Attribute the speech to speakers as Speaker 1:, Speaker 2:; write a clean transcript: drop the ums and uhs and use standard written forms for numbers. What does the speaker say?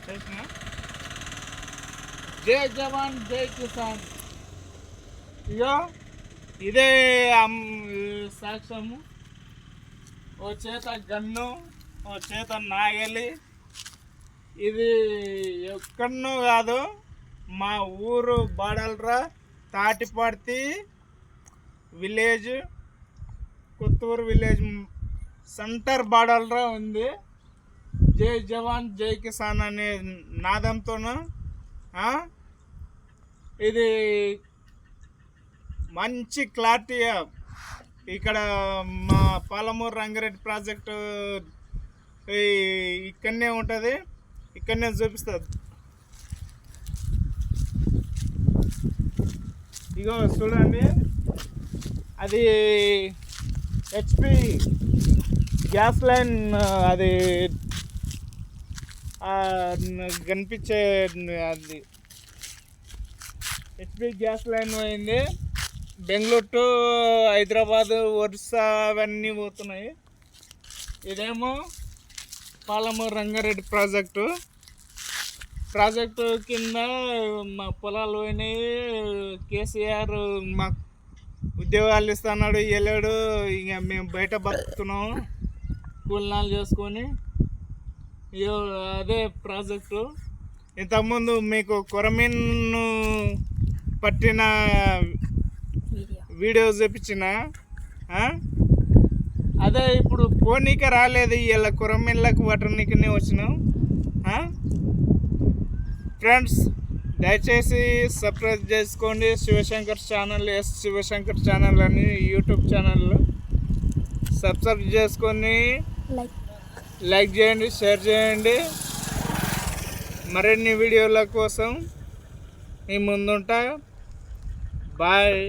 Speaker 1: చేసిన జై జవాన్ జై కిసాన్. ఇగో ఇదే సాక్ష్యము. ఓ చేత గన్ను, ఓ చేత నాగలి. ఇది ఎక్కడనో కాదు, మా ఊరు Badalra Tatiparthi village, Kothuru village centre Badalra ఉంది. జై జవాన్ జై కిసాన్ అనే నాదంతోను ఇది మంచి క్లారిటీ. ఇక్కడ మా పాలమూరు రంగారెడ్డి ప్రాజెక్టు ఇక్కడనే ఉంటుంది, ఇక్కడనే చూపిస్తుంది. ఇగో చూడండి, అది హెచ్పి గ్యాస్ లైన్, అది కనిపించే అది హెచ్పి గ్యాస్ లైన్ పోయింది. బెంగళూరు టు హైదరాబాద్, ఒరిస్సా అవన్నీ పోతున్నాయి. ఇదేమో పాలమూరు రంగారెడ్డి ప్రాజెక్టు కింద మా పొలాలు పోయినాయి. కేసీఆర్ మా ఉద్యోగాలు ఇస్తున్నాడు, వెళ్ళాడు. ఇక మేము బయట బతుకుతున్నాము కూలినాలు చేసుకొని. అదే ప్రాజెక్టు. ఇంతకుముందు మీకు కొరమీన్ పట్టిన వీడియో చూపించిన, అదే ఇప్పుడు పోనీక రాలేదు, ఇలా కొరమీన్లకు పట్టనీకనే వచ్చినాం. ఫ్రెండ్స్, దయచేసి సబ్స్క్రైబ్ చేసుకోండి శివశంకర్ ఛానల్, శివశంకర్ ఛానల్ అని యూట్యూబ్ ఛానల్లో సబ్స్క్రైబ్ చేసుకొని లైక్ చేయండి, షేర్ చేయండి. మరిన్ని వీడియోల కోసం మీ ముందుంటా. బాయ్.